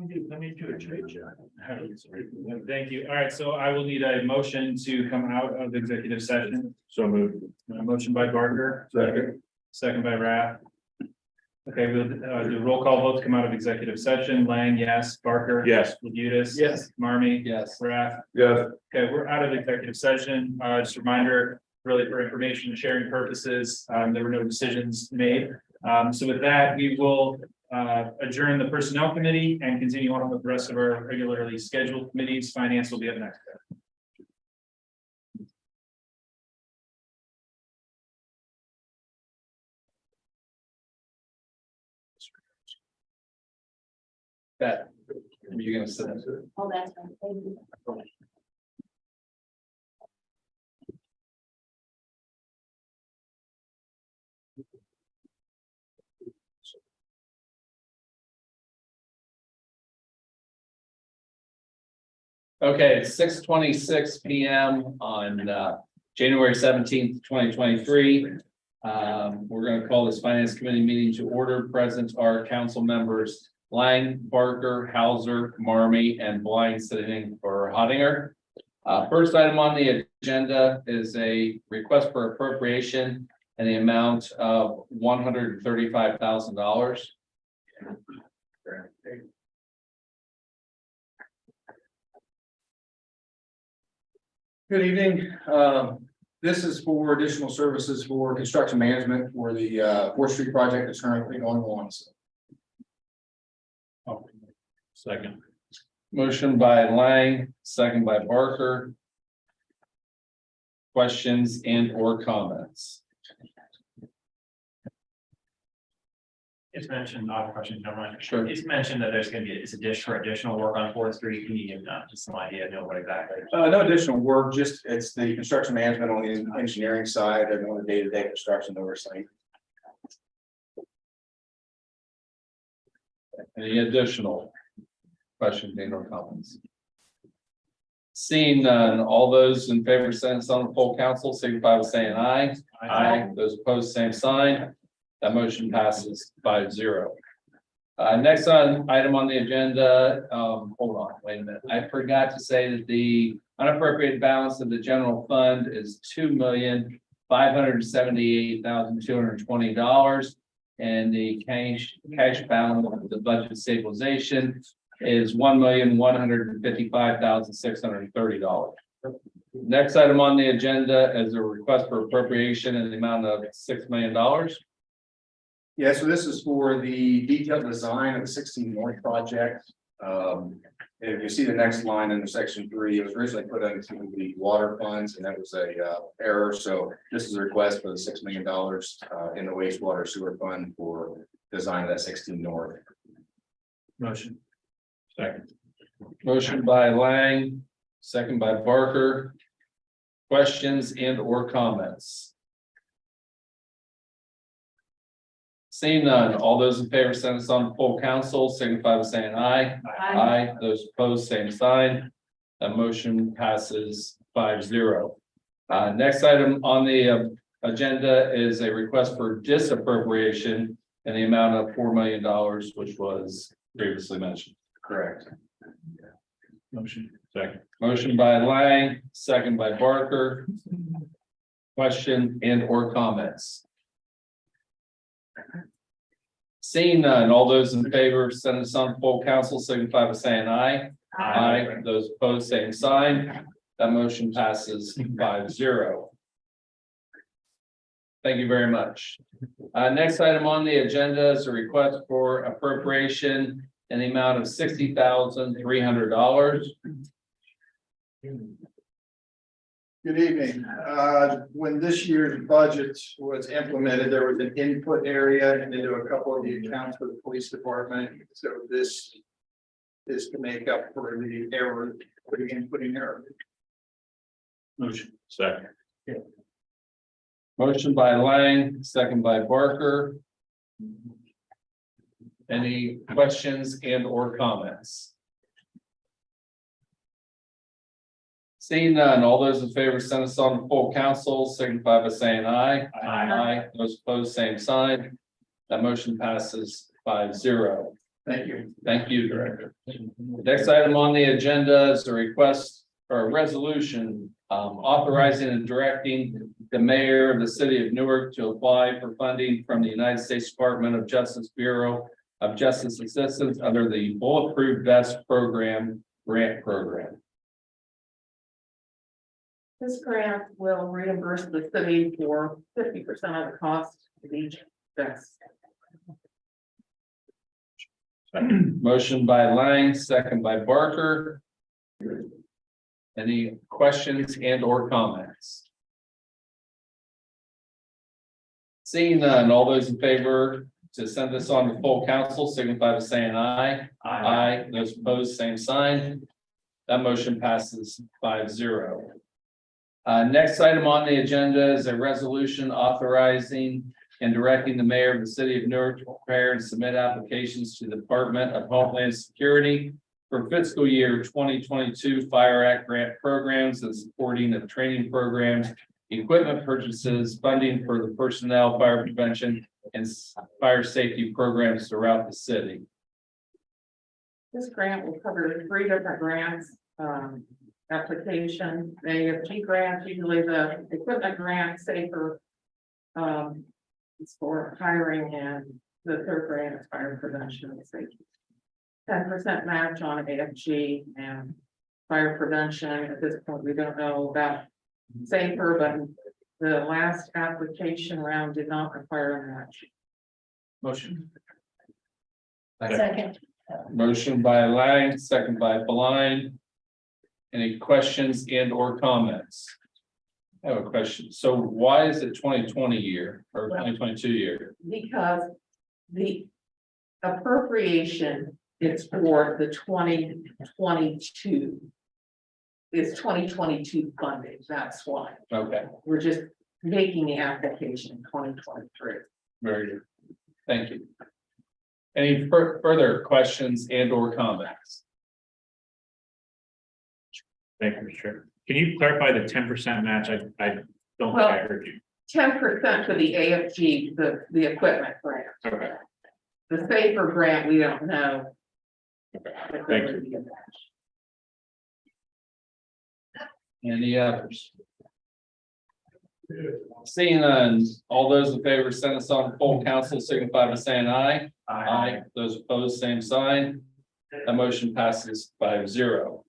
Let me do a trade check. Thank you. All right, so I will need a motion to come out of executive session. So moved. A motion by Barker, Second. second by Rath. Okay, we'll do roll call vote to come out of executive session. Lang, yes. Barker. Yes. Labutus. Yes. Marmy. Yes. Rath. Yes. Okay, we're out of executive session. Just a reminder, really for information sharing purposes, there were no decisions made. So with that, we will adjourn the personnel committee and continue on with the rest of our regularly scheduled committees. Finance will be up next. That, are you gonna sit? Oh, that's right. Thank you. Okay, it's 6:26 PM on January 17th, 2023. We're gonna call this finance committee meeting to order. Present are council members Lang, Barker, Hauser, Marmy, and Blind sitting for Hottinger. First item on the agenda is a request for appropriation in the amount of $135,000. Good evening. This is for additional services for construction management for the 4th Street project that's currently going on. Second. Motion by Lang, second by Barker. Questions and or comments? It's mentioned, odd question, never mind. Sure. It's mentioned that there's gonna be additional work on 4th Street. Can you give just some idea, know what exactly? No additional work, just it's the construction management on the engineering side and on the day-to-day construction oversight. Any additional questions and or comments? Seeing none, all those in favor, send on the full council, signify by saying aye. Aye. Those opposed, same sign. That motion passes 5-0. Next item on the agenda, hold on, wait a minute. I forgot to say that the unappropriated balance of the general fund is $2,578,220. And the cash balance of the budget stabilization is $1,155,630. Next item on the agenda is a request for appropriation in the amount of $6 million. Yeah, so this is for the detailed design of the 16 North project. If you see the next line in the section 3, it was originally put into the water funds, and that was a error. So this is a request for the $6 million in the wastewater sewer fund for design of that 16 North. Motion. Second. Motion by Lang, second by Barker. Questions and or comments? Seeing none, all those in favor, send us on full council, signify by saying aye. Aye. Those opposed, same sign. That motion passes 5-0. Next item on the agenda is a request for disappropriation in the amount of $4 million, which was previously mentioned. Correct. Motion. Second. Motion by Lang, second by Barker. Question and or comments? Seeing none, all those in favor, send us on full council, signify by saying aye. Aye. Those opposed, same sign. That motion passes 5-0. Thank you very much. Next item on the agenda is a request for appropriation in the amount of $60,300. Good evening. When this year's budget was implemented, there was an input area and into a couple of the accounts for the police department. So this is to make up for the error, putting error. Motion. Second. Motion by Lang, second by Barker. Any questions and or comments? Seeing none, all those in favor, send us on full council, signify by saying aye. Aye. Those opposed, same sign. That motion passes 5-0. Thank you. Thank you, Director. Next item on the agenda is a request or a resolution authorizing and directing the mayor of the city of Newark to apply for funding from the United States Department of Justice Bureau of Justice Assistance under the Bulletproof Vest Program grant program. This grant will reimburse the city for 50% of the cost of each vest. Motion by Lang, second by Barker. Any questions and or comments? Seeing none, all those in favor to send this on to full council signify by saying aye. Aye. Those opposed, same sign. That motion passes 5-0. Next item on the agenda is a resolution authorizing and directing the mayor of the city of Newark to prepare and submit applications to the Department of Homeland Security for fiscal year 2022 Fire Act grant programs and supporting of training programs, equipment purchases, funding for the personnel, fire prevention, and fire safety programs throughout the city. This grant will cover 3 different grants, application, AFG grant, usually the equipment grant, safer. It's for hiring, and the 3rd grant is fire prevention and safety. 10% match on AFG and fire prevention. At this point, we don't know about safer, but the last application round did not require a match. Motion. Second. Motion by Lang, second by Blind. Any questions and or comments? I have a question. So why is it 2020 year or 2022 year? Because the appropriation is for the 2022. Is 2022 funding, that's why. Okay, We're just making the application in 2023. very good. Thank you. Any further questions and or comments? Thank you, Mr. Chair. Can you clarify the 10% match? I don't think Well- I heard you. 10% for the AFG, the equipment grant. Okay, The safer grant, we don't know. okay, if thank there you. would be a match. Any others? Seeing none, all those in favor send us on to full council signify by saying aye. Aye. Those opposed, same sign. The motion passes 5-0.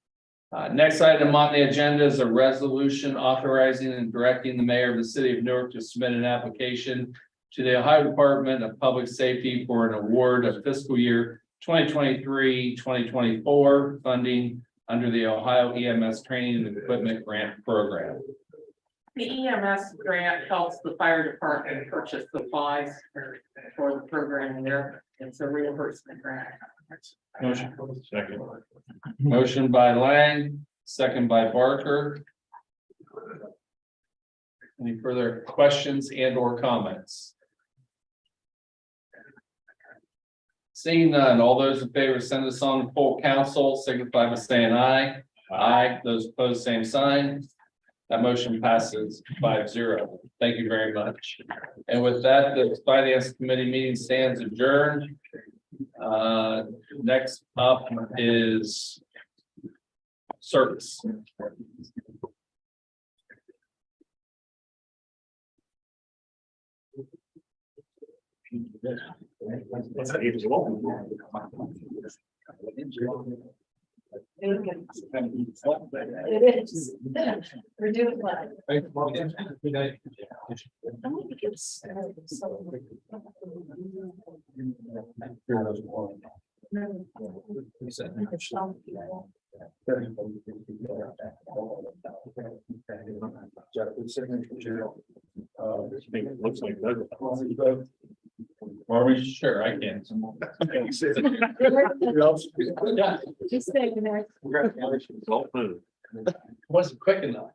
Next item on the agenda is a resolution authorizing and directing the mayor of the city of Newark to submit an application to the Ohio Department of Public Safety for an award of fiscal year 2023-2024 funding under the Ohio EMS Training and Equipment Grant Program. The EMS grant helps the fire department purchase supplies for the program there. It's a reimbursement grant. Motion. Second. Motion by Lang, second by Barker. Any further questions and or comments? Seeing none, all those in favor send us on to full council signify by saying aye. Aye. Those opposed, same sign. That motion passes 5-0. Thank you very much. And with that, the finance committee meeting stands adjourned. Next up is service. What's that age as well? It is. We're doing well. Looks like that. Are we sure? I can. Yeah, Just staying there. All food. wasn't quick enough.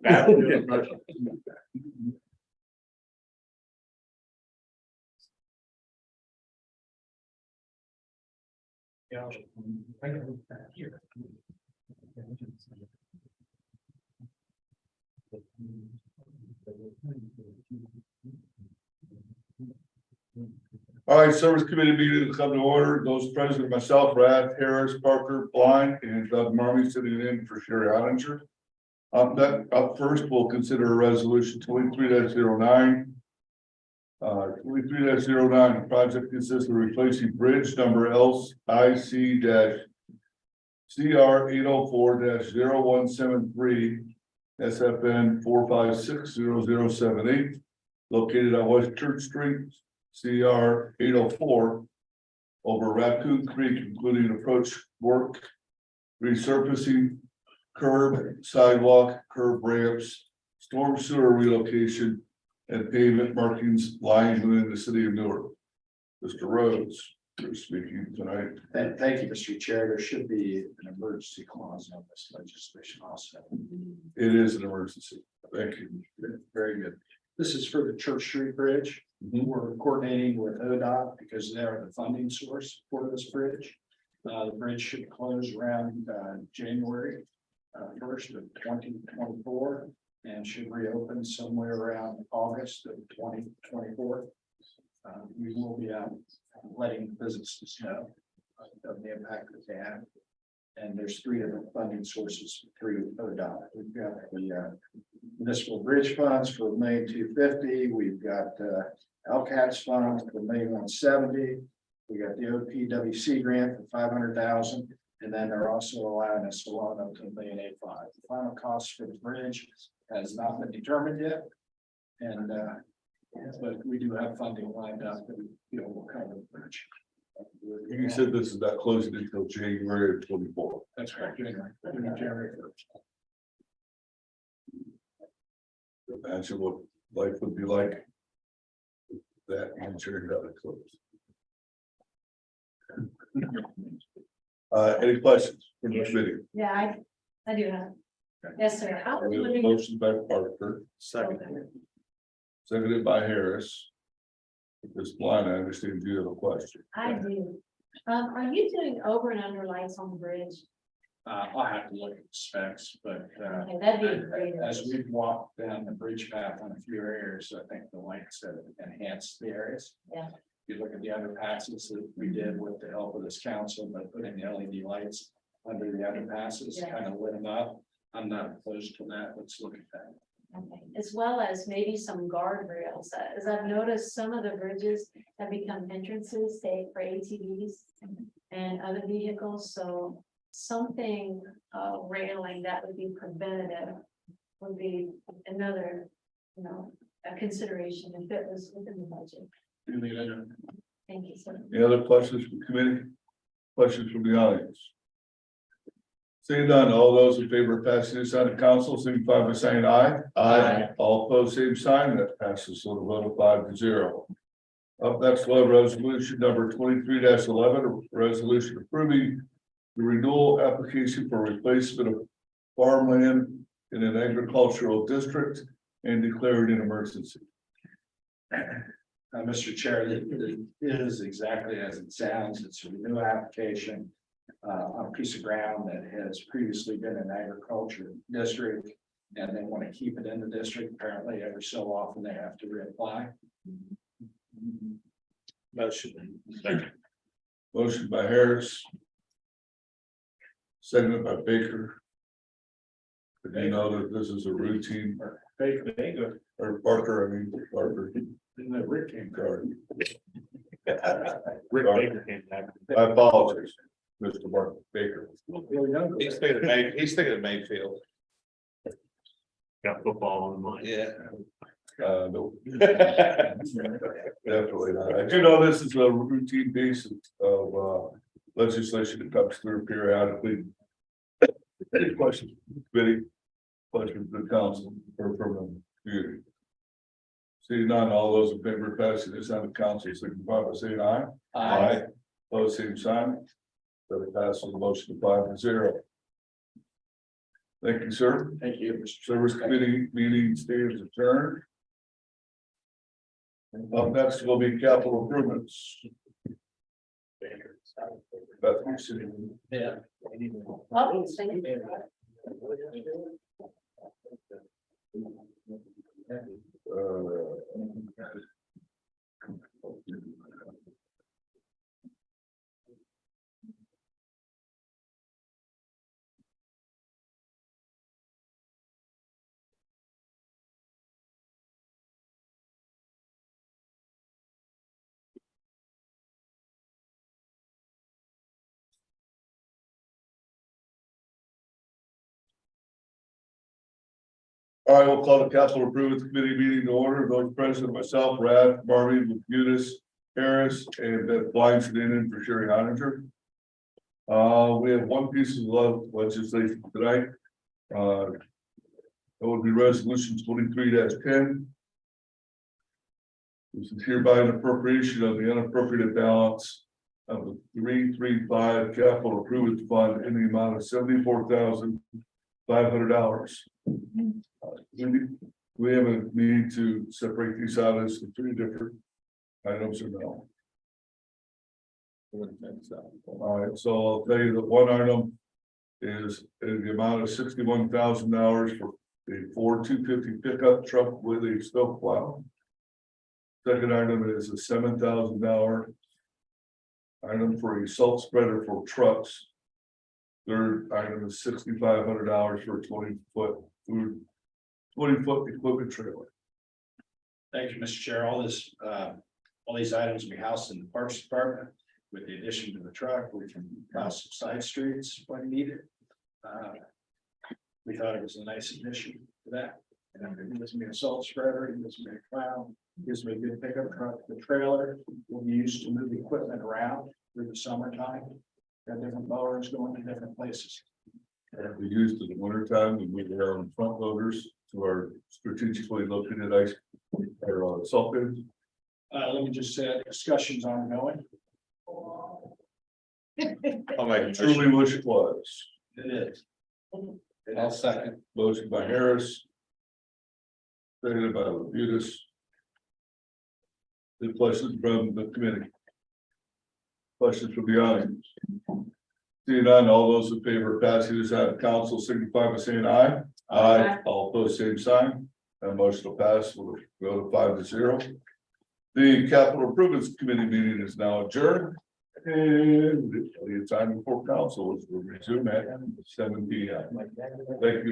All right, service committee meeting will come to order. Those present, myself, Brad, Harris, Parker, Blind, and Doug Marmy sitting in for Sherry Ottinger. Up first, we'll consider a resolution 23-09. 23-09, the project consists of replacing bridge number LIC-CR 804-0173 SFN 4560078, located on West Church Street, CR 804, over Raccoon Creek, including approach work, resurfacing, curb, sidewalk, curb ramps, storm sewer relocation, and pavement markings lying within the city of Newark. Mr. Rhodes, you're speaking tonight. Thank you, Mr. Chair. There should be an emergency clause on this legislation also. It is an emergency. Thank you. Very good. This is for the Church Street Bridge. We're coordinating with ODOT because they're the funding source for this bridge. The bridge should close around January 1st of 2024 and should reopen somewhere around August of 2024. We will be out letting businesses know of the impact that they have. And there's 3 different funding sources through ODOT. We've got the municipal bridge funds for $1,250,000. We've got LCATS funds for $1,170,000. We got the OPWC grant for $500,000. And then they're also allowing us to loan up to $1,805,000. The final cost for the bridge has not been determined yet. And but we do have funding lined up that will cover the bridge. You said this is not closing until January of 24. That's correct. January 1st. Imagine what life would be like if that insurance got it closed. Any questions from the committee? Yeah, I do have. Yes, sir. How We have a would motion by Parker, seconded by Harris. This Blind, I understand you have a question. I do. Are you doing over and under lights on the bridge? I'll have to look at the specs, but Okay, that'd be great. as we've walked down the bridge path on a few areas, I think the lights have enhanced the areas. Yeah. If you look at the underpasses that we did with the help of this council by putting the LED lights under the underpasses, Yeah. kind of lit them up. I'm not opposed to that. Let's look at that. Okay, as well as maybe some guardrails, as I've noticed, some of the bridges have become entrances, say for ATVs and other vehicles, so something railing that would be preventative would be another, a consideration if it was within the budget. Thank you, sir. Any other questions from the committee? Questions from the audience? Seeing none, all those in favor of passing this on to council, signify by saying aye. Aye. All opposed, same sign. That passes on a vote of 5-0. Up next, we'll have resolution number 23-11, a resolution approving the renewal application for replacement of farmland in an agricultural district and declaring an emergency. Mr. Chair, it is exactly as it sounds. It's a new application on a piece of ground that has previously been an agriculture district. And they want to keep it in the district. Apparently, every so often they have to reapply. Motion. Motion by Harris. Seconded by Baker. But you know that this is a routine, Baker, or Parker, I mean, Parker. didn't know Rick came. Sorry. Rick Baker came back. I apologize, Mr. Mark Baker. He's thinking of Mayfield. Got football on the mind. Yeah. No. Definitely not. I do know this is a routine basis of legislation that comes through periodically. Any questions, committee? Questions from the council or from the community? Seeing none, all those in favor of passing this on to council, signify by saying aye. Aye. Opposed, same sign. So it passes the motion 5-0. Thank you, sir. Thank you. Service committee meeting stands adjourned. Up next will be capital improvements. Bethany City. Yeah. Oh, thank you. All right, we'll call the capital improvements committee meeting to order. Those present, myself, Brad, Marvin, Eunice, Harris, and Beth Blind sitting in for Sherry Heininger. We have one piece of legislation tonight. That would be resolution 23-10. This is hereby an appropriation of the unappropriated balance of the 335 capital improvement fund in the amount of $74,500. We have a need to separate these out as three different items or no? All right, so I'll tell you that one item is the amount of $61,000 for the Ford 250 pickup truck with a snow plow. Second item is a $7,000 item for a salt spreader for trucks. Third item is $6,500 for a 20-foot equipment trailer. Thank you, Mr. Chair. All these items we housed in the Parks Department. With the addition to the truck, we can house some side streets when needed. We thought it was a nice addition to that. And it gives me a salt spreader, it gives me a plow, it gives me a good pickup truck. The trailer will be used to move equipment around through the summertime. Got different mowers going to different places. And we used in the winter time, we move our own front loaders to our strategically located ice or salt bins. Let me just say, discussions ongoing. I truly wish it was. It is. I'll second. Motion by Harris. Seconded by Labutus. The questions from the committee. Questions from the audience. Seeing none, all those in favor of passing this out of council signify by saying aye. Aye. All opposed, same sign. That motion will pass. We'll go to 5-0. The capital improvements committee meeting is now adjourned. And the time before council is resumed at 7 p.m. Thank you.